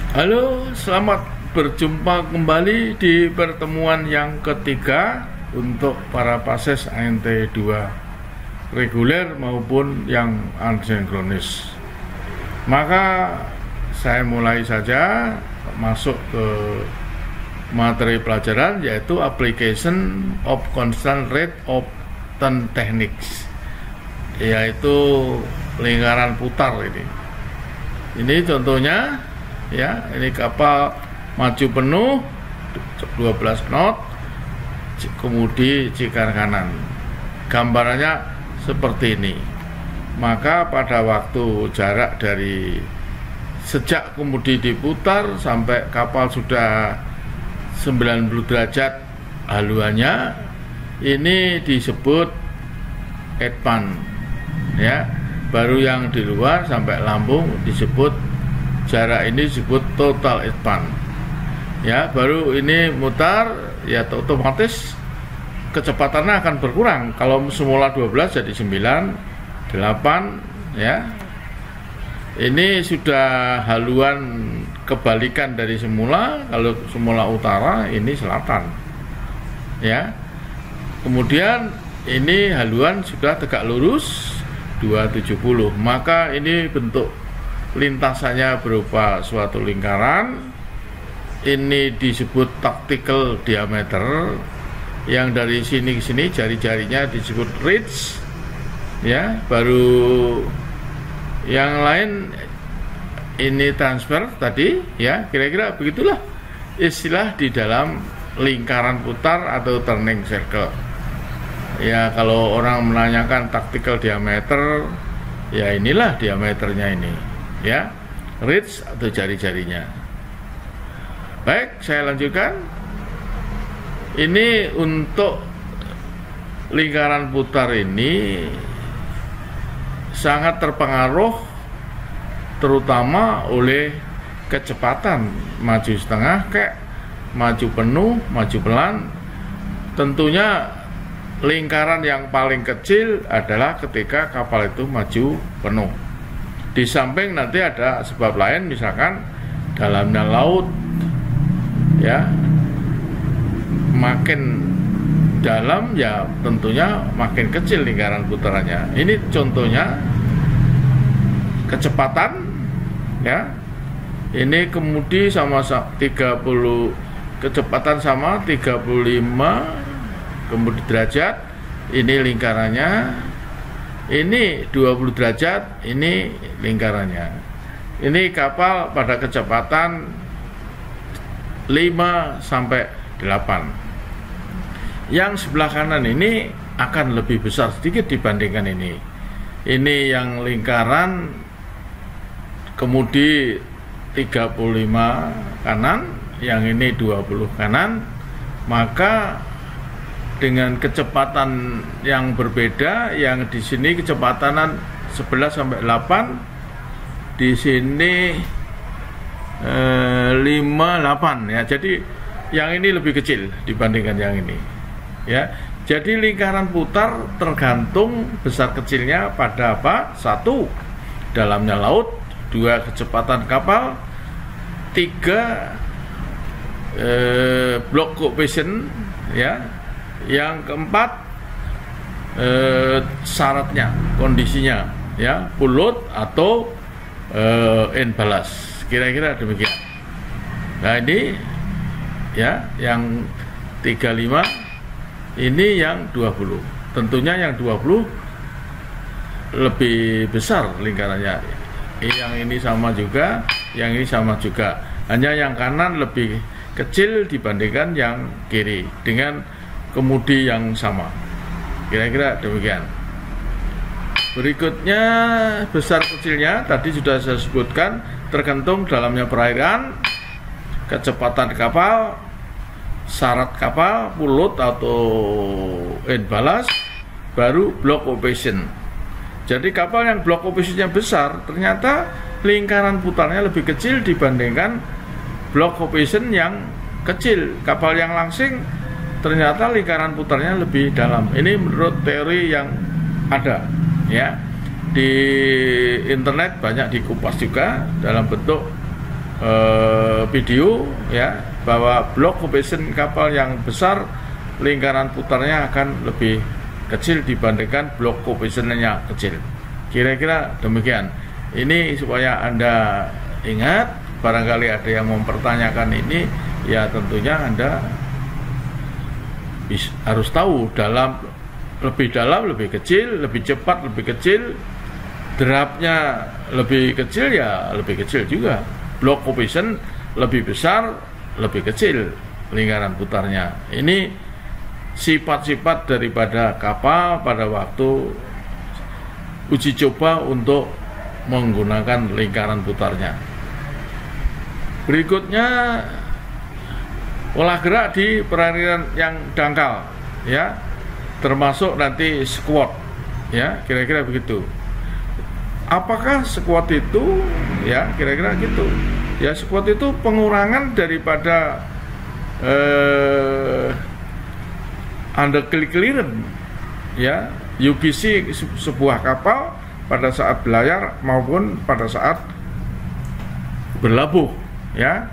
Halo, selamat berjumpa kembali di pertemuan yang ketiga untuk para pases ANT 2 reguler maupun yang asinkronis. Maka saya mulai saja masuk ke materi pelajaran, yaitu Application of Constant Rate of Turn Techniques, yaitu lingkaran putar ini. Ini contohnya ya, ini kapal maju penuh 12 knot, kemudi cikar kanan. Gambarannya seperti ini. Maka pada waktu jarak dari sejak kemudi diputar sampai kapal sudah 90 derajat haluannya, ini disebut advance ya. Baru yang di luar sampai lambung disebut jarak ini disebut total advance ya. Baru ini mutar ya, otomatis kecepatannya akan berkurang. Kalau semula 12 jadi 9, 8 ya. Ini sudah haluan kebalikan dari semula. Kalau semula utara, ini selatan ya. Kemudian ini haluan sudah tegak lurus 270, maka ini bentuk lintasannya berupa suatu lingkaran. Ini disebut tactical diameter, yang dari sini ke sini jari-jarinya disebut ridge ya. Baru yang lain ini transfer tadi ya. Kira-kira begitulah istilah di dalam lingkaran putar atau turning circle ya. Kalau orang menanyakan tactical diameter, ya inilah diameternya ini ya, ridge atau jari-jarinya. Baik, saya lanjutkan. Ini untuk lingkaran putar ini sangat terpengaruh terutama oleh kecepatan, maju setengah kayak maju penuh, maju pelan. Tentunya lingkaran yang paling kecil adalah ketika kapal itu maju penuh. Di samping nanti ada sebab lain, misalkan dalamnya laut ya, makin dalam ya tentunya makin kecil lingkaran putarannya. Ini contohnya kecepatan ya. Ini kemudi sama 30, kecepatan sama 35 kemudi derajat, ini lingkarannya. Ini 20 derajat, ini lingkarannya. Ini kapal pada kecepatan 5 sampai 8. Yang sebelah kanan ini akan lebih besar sedikit dibandingkan ini. Ini yang lingkaran kemudi 35 kanan, yang ini 20 kanan. Maka dengan kecepatan yang berbeda, yang di sini kecepatan 11 sampai 8, di sini 5, 8 ya. Jadi yang ini lebih kecil dibandingkan yang ini ya. Jadi lingkaran putar tergantung besar kecilnya pada apa? 1, dalamnya laut. 2, kecepatan kapal. 3, block coefficient ya. Yang keempat, syaratnya, kondisinya ya, full load atau in ballast. Kira-kira demikian. Nah ini ya, yang 35, ini yang 20. Tentunya yang 20 lebih besar lingkarannya. Yang ini sama juga, yang ini sama juga. Hanya yang kanan lebih kecil dibandingkan yang kiri dengan kemudi yang sama. Kira-kira demikian. Berikutnya besar kecilnya tadi sudah saya sebutkan, tergantung dalamnya perairan, kecepatan kapal, syarat kapal, full load atau in ballast, baru block coefficient. Jadi kapal yang block coefficientnya besar, ternyata lingkaran putarnya lebih kecil dibandingkan block coefficient yang kecil. Kapal yang langsing ternyata lingkaran putarnya lebih dalam. Ini menurut teori yang ada ya. Di internet banyak dikupas juga dalam bentuk video ya, bahwa block operation kapal yang besar lingkaran putarnya akan lebih kecil dibandingkan block operation-nya kecil. Kira-kira demikian. Ini supaya Anda ingat, barangkali ada yang mempertanyakan ini, ya tentunya Anda harus tahu lebih dalam, lebih kecil, lebih cepat, lebih kecil, derapnya lebih kecil, ya lebih kecil juga. Block operation lebih besar, lebih kecil lingkaran putarnya. Ini sifat-sifat daripada kapal pada waktu uji coba untuk menggunakan lingkaran putarnya. Berikutnya, olah gerak di perairan yang dangkal, ya, termasuk nanti squat, ya, kira-kira begitu. Apakah squat itu, ya, kira-kira gitu. Ya, squat itu pengurangan daripada under clearance, ya, UKC sebuah kapal pada saat belayar maupun pada saat berlabuh, ya.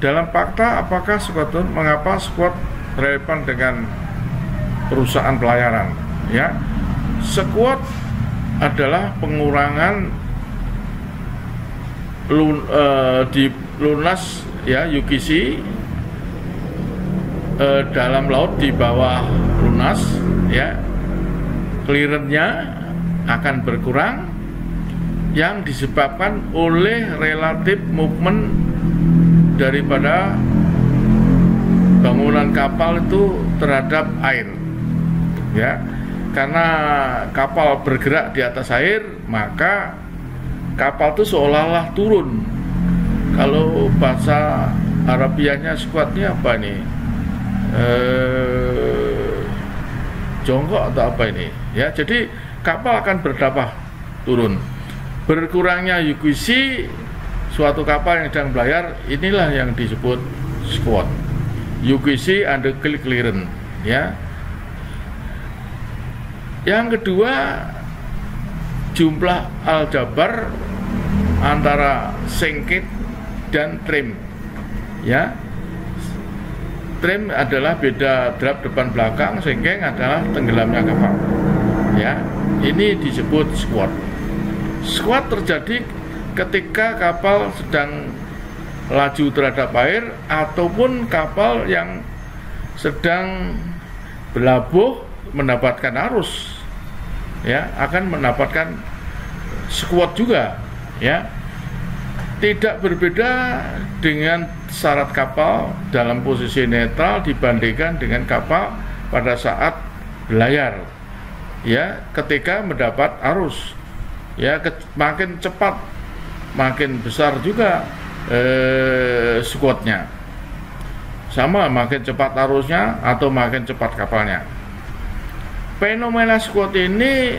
Dalam fakta, apakah squat, mengapa squat relevan dengan perusahaan pelayaran, ya? Squat adalah pengurangan di lunas, ya, UKC dalam laut di bawah lunas, ya, clearance-nya akan berkurang yang disebabkan oleh relatif movement daripada bangunan kapal itu terhadap air, ya. Karena kapal bergerak di atas air, maka kapal itu seolah-olah turun. Kalau bahasa Arabianya squatnya apa ini? Jongkok atau apa ini? Ya, jadi kapal akan berdapah turun. Berkurangnya UKC suatu kapal yang sedang belayar, inilah yang disebut squat. UKC under clearance, ya. Yang kedua, jumlah aljabar antara singkit dan trim, ya. Trim adalah beda drap depan belakang, singkeng adalah tenggelamnya kapal, ya. Ini disebut squat. Squat terjadi ketika kapal sedang laju terhadap air ataupun kapal yang sedang berlabuh mendapatkan arus, ya, akan mendapatkan squat juga, ya. Tidak berbeda dengan syarat kapal dalam posisi netral dibandingkan dengan kapal pada saat belayar, ya, ketika mendapat arus, ya, makin cepat makin besar juga squatnya, sama makin cepat arusnya atau makin cepat kapalnya. Fenomena squat ini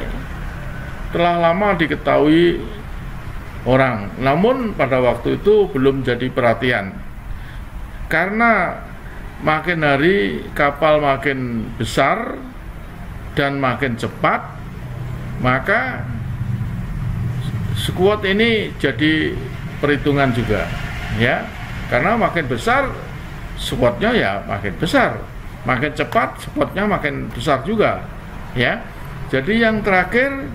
telah lama diketahui orang, namun pada waktu itu belum jadi perhatian karena makin hari kapal makin besar dan makin cepat, maka squat ini jadi perhitungan juga, ya, karena makin besar squatnya ya makin besar, makin cepat squatnya makin besar juga, ya. Jadi yang terakhir,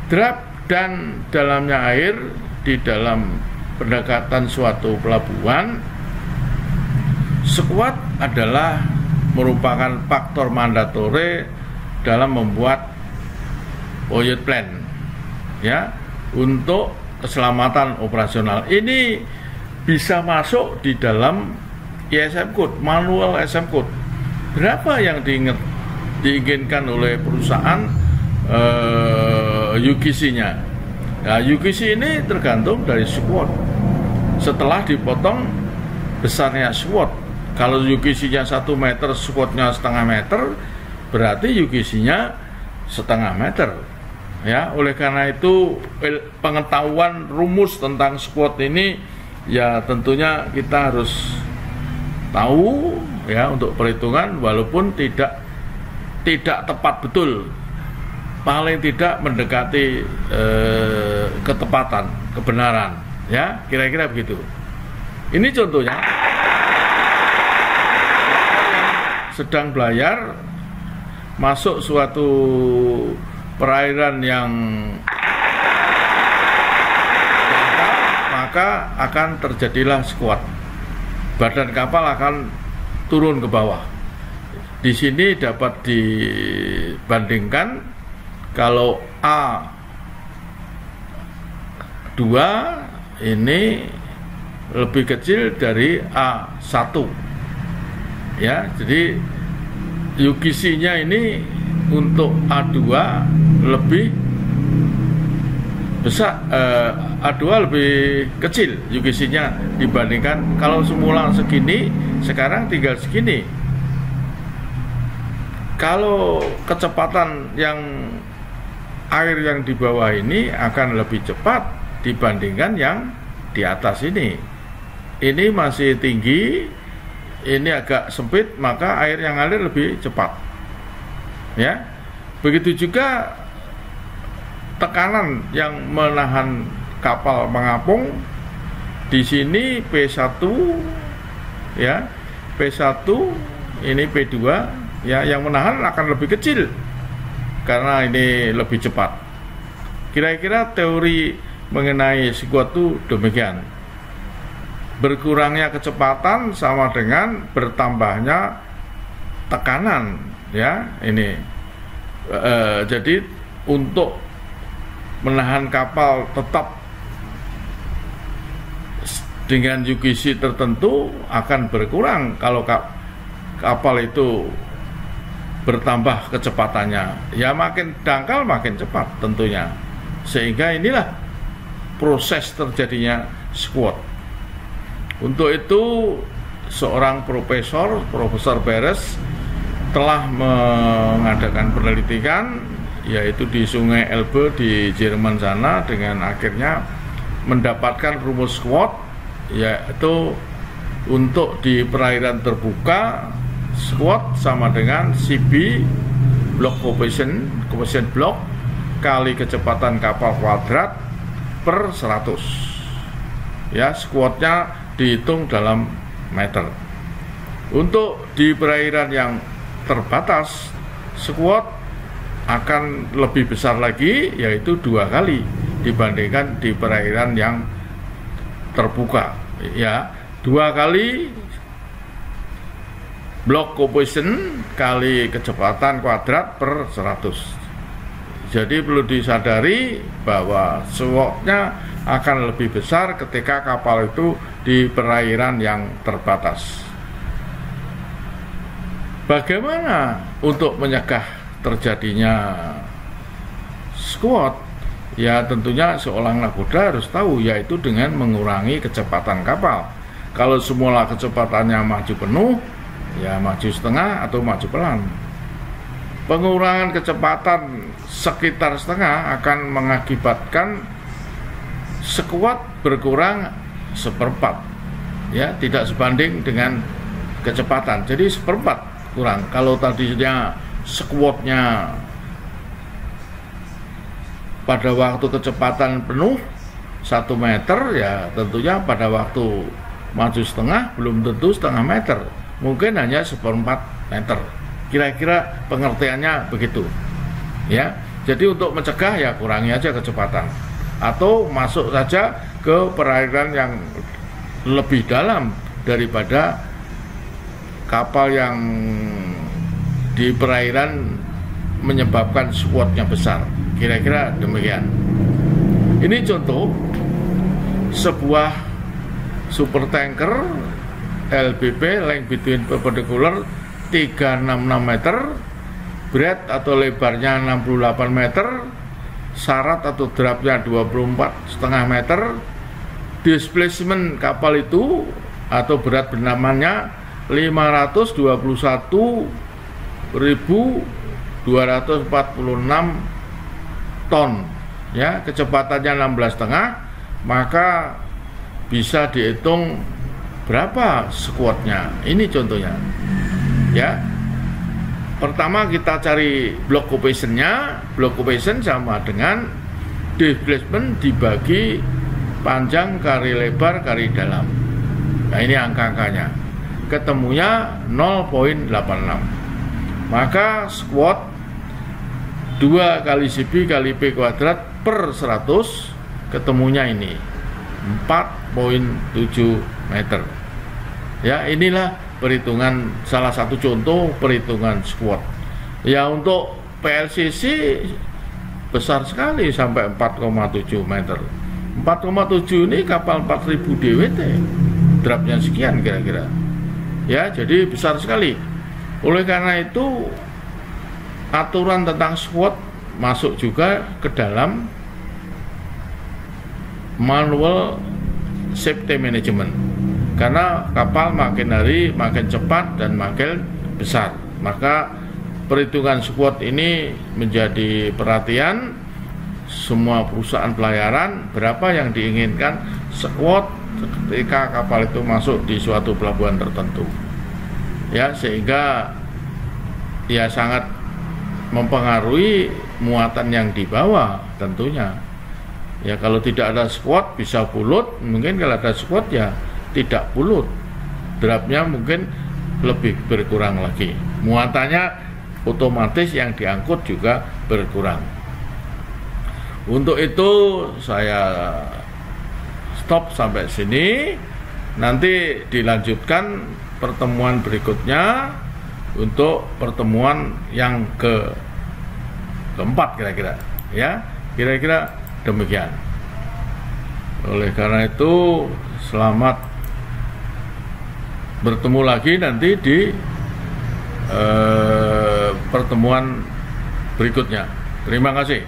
drap dan dalamnya air di dalam pendekatan suatu pelabuhan, squat adalah merupakan faktor mandatori dalam membuat buoyant plan, ya, untuk keselamatan operasional. Ini bisa masuk di dalam ISM code, manual ISM code. Berapa yang diinginkan oleh perusahaan UKC-nya? Nah, UKC ini tergantung dari squat. Setelah dipotong besarnya squat, kalau UKC-nya 1 meter, squatnya setengah meter, berarti UKC-nya setengah meter. Ya, oleh karena itu pengetahuan rumus tentang squat ini ya tentunya kita harus tahu, ya, untuk perhitungan, walaupun tidak tepat betul, paling tidak mendekati ketepatan, kebenaran, ya, kira-kira begitu. Ini contohnya sedang belayar masuk suatu perairan yang dangkal, maka akan terjadilah squat. Badan kapal akan turun ke bawah. Di sini dapat dibandingkan kalau A2 ini lebih kecil dari A1. Ya, jadi UGC-nya ini untuk A2 lebih besar, A2 lebih kecil UGC-nya dibandingkan kalau semula segini, sekarang tinggal segini. Kalau kecepatan yang air yang di bawah ini akan lebih cepat dibandingkan yang di atas ini. Ini masih tinggi, ini agak sempit, maka air yang ngalir lebih cepat. Ya, begitu juga tekanan yang menahan kapal mengapung. Di sini P1, ya, P1 ini P2, ya, yang menahan akan lebih kecil karena ini lebih cepat. Kira-kira teori mengenai squat itu demikian. Berkurangnya kecepatan sama dengan bertambahnya tekanan, ya, ini. Jadi untuk menahan kapal tetap dengan UGC tertentu akan berkurang kalau kapal itu bertambah kecepatannya. Ya, makin dangkal makin cepat tentunya. Sehingga inilah proses terjadinya squat. Untuk itu seorang Profesor Beres telah mengadakan penelitian, yaitu di Sungai Elbe di Jerman sana, dengan akhirnya mendapatkan rumus squat, yaitu untuk di perairan terbuka squat sama dengan CB block coefficient block kali kecepatan kapal kuadrat per 100. Ya, squatnya dihitung dalam meter. Untuk di perairan yang terbatas, squat akan lebih besar lagi, yaitu 2 kali dibandingkan di perairan yang terbuka. Ya, 2 kali block coefficient kali kecepatan kuadrat per 100. Jadi perlu disadari bahwa squatnya akan lebih besar ketika kapal itu di perairan yang terbatas. Bagaimana untuk mencegah terjadinya squat? Ya, tentunya seorang nakoda harus tahu, yaitu dengan mengurangi kecepatan kapal. Kalau semula kecepatannya maju penuh, ya maju setengah atau maju pelan. Pengurangan kecepatan sekitar setengah akan mengakibatkan squat berkurang 1/4, ya, tidak sebanding dengan kecepatan. Jadi 1/4 kurang. Kalau tadinya squatnya pada waktu kecepatan penuh 1 meter, ya tentunya pada waktu maju setengah belum tentu setengah meter, mungkin hanya 1/4 meter. Kira-kira pengertiannya begitu, ya. Jadi untuk mencegah, ya kurangi aja kecepatan atau masuk saja ke perairan yang lebih dalam daripada kapal yang di perairan menyebabkan squatnya besar. Kira-kira demikian. Ini contoh sebuah supertanker LBP, length between perpendicular, 366 meter, breadth atau lebarnya 68 meter, syarat atau drapnya 24,5 meter, displacement kapal itu atau berat benamanya 521.246 ton, ya, kecepatannya 16,5, maka bisa dihitung berapa squatnya. Ini contohnya, ya. Pertama kita cari block coefficient-nya. Block coefficient sama dengan displacement dibagi panjang kali lebar kali dalam. Nah, ini angka-angkanya. Ketemunya 0,86. Maka squat 2 kali CB kali P kuadrat per 100 ketemunya ini 4,7 meter. Ya, inilah perhitungan, salah satu contoh perhitungan squat. Ya, untuk PLCC besar sekali sampai 4,7 meter. 4,7 ini kapal 4000 DWT, drapnya sekian kira-kira. Ya, jadi besar sekali. Oleh karena itu aturan tentang squat masuk juga ke dalam manual safety management. Karena kapal makin hari makin cepat dan makin besar, maka perhitungan squat ini menjadi perhatian semua perusahaan pelayaran. Berapa yang diinginkan squat ketika kapal itu masuk di suatu pelabuhan tertentu, ya, sehingga ya sangat mempengaruhi muatan yang dibawa tentunya. Ya, kalau tidak ada squat bisa bulut, mungkin kalau ada squat ya tidak bulut, drapnya mungkin lebih berkurang lagi, muatannya otomatis yang diangkut juga berkurang. Untuk itu saya stop sampai sini, nanti dilanjutkan pertemuan berikutnya untuk pertemuan yang keempat kira-kira, ya, kira-kira demikian. Oleh karena itu selamat bertemu lagi nanti di pertemuan berikutnya. Terima kasih.